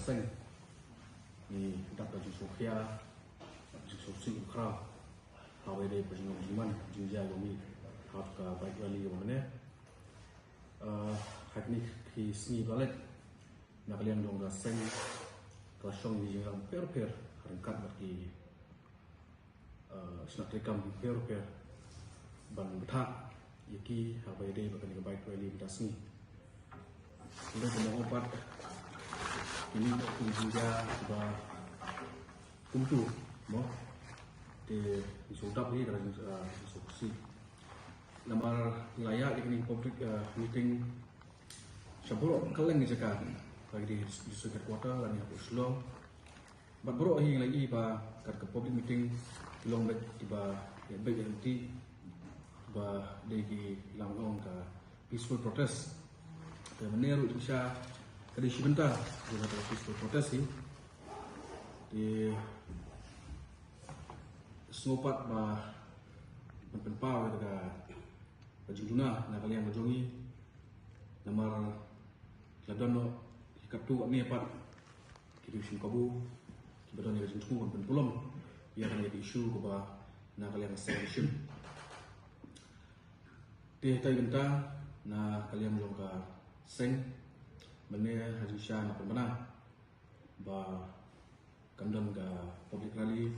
Seng ni dak da Sofia Sosi Ukra hawe de perjalanan jiman jinja gomi hat ka baik wali mana hakni ki sni balet nak kalian dong da Seng kasong ni jang per harangkat bagi senak rekam per ban betak yaki hawe de bakan baik wali bidasni sudah kena obat ini juga sudah kumtu mo di sudap ni dalam diskusi nama layak ini public meeting sebelum kalian dijaga bagi di sekitar kota dan yang Oslo bat bro ini lagi ba kat ke public meeting long bet tiba ya baik nanti ba di langgong ke peaceful protest ke meneru Indonesia kali sebentar dia ada peaceful protest ni di sopat ba penpau dekat Bajuduna nak kalian berjongi nomor ladono ikatu ni apa kita isu kabu kita ni rajin semua penpulom ia akan jadi isu ke nak kalian selection di tay benta nak kalian belum ke Seng mana Harisha nak pernah ba kandang ke public rally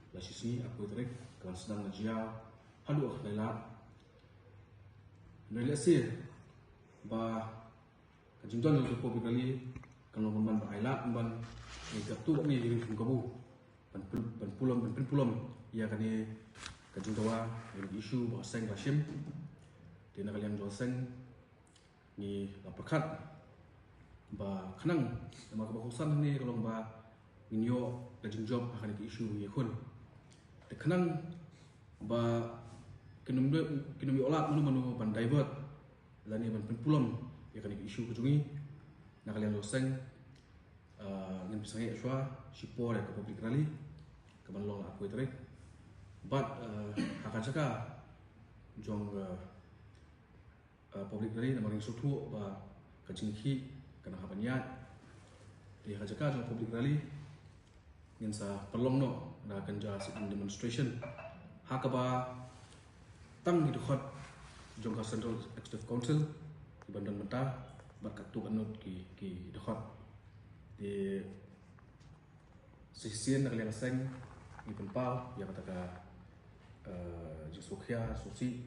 la sisi aku trek kan sedang najia halu akhlala relasi ba kajuntan untuk public rally kalau memban baila memban ni gatu ni di kabu ban pulom ia kan ni kajuntawa isu ba Seng Hashim di nak kalian jual Seng ni lapakat ba kenang nama kebagusan ni kalau ba minyo dajing job akan isu ye kun de kenang ba kinum olat manu ban divert lani ban penpulom ye kan isu kujungi nak kalian doseng ngin pisangi aswa sipor ke public rally ke ban long aku itu but akan caka jong public rally nama ring sutu ba kajingki kena habanyat di hajaka jong public rally ngin sa perlong no na akan jas demonstration hakaba tang di dekat jong ka Central Executive Council di Bandan Mentah bat katu anut ki dekat di sisian nak liang Seng di penpau ya kata ka Sofia Sosi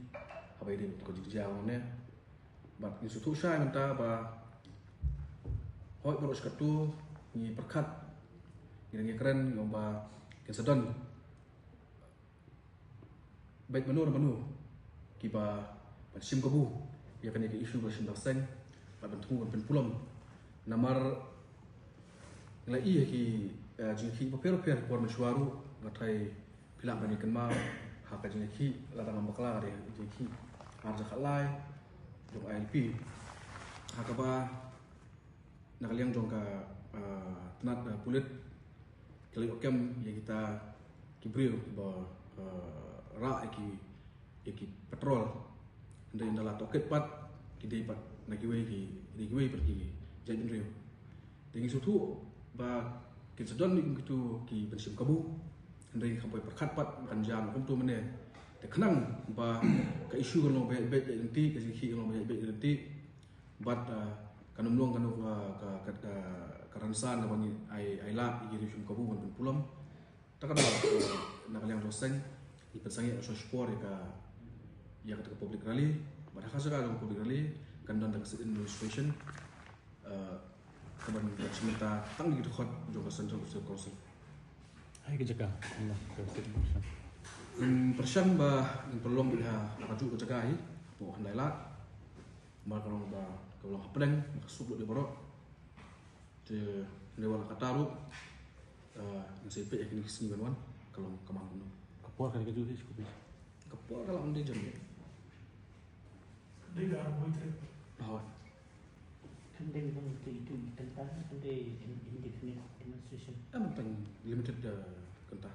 habai di untuk jijau ne bat institusi saya mentah ba hoi boros katu ni perkat ini keren ngomba kesedon baik menu kiba sim kabu ya kan isu bersim Seng bat bentung penpulom namar nilai ki jingki per por mesyuaru ngatai pilang bani kenma hak jingki ladang ambakla de jingki arja khalai jong ILP hakaba nakaliang jong ka tenat pulit kali okem ya kita kibril ba ra ki petrol ndai ndala toket pat kidai pat nagiwe pergi jadi rio dengan suatu ba kinsedon gitu ki bensim kabu ndai kampai perkat pat kan jam untuk mene te kenang ba ka isu kan be nanti ka siki kan be nanti bat kanum luang kanu ka karansan apa ni ai la igi rim kabu kan pulam takada nak yang doseng dipersangi so sport ya ka public rally pada khasa ka public rally kan dan administration kaban sementara tang di dekat juga Central Executive Council hai ke jaga Allah persian ba perlong bila nakaju ke jaga ai bo handai la mal kalau ba kalau pedang masuk di borok te lewat kataru NCP yang kini sini banwan kalau kemang kuno kapor kan ke juga cukup kepor kalau ande jam dia dah buat bahwa kan dia memang itu tentang kan dia indefinite demonstration tentang limited kentah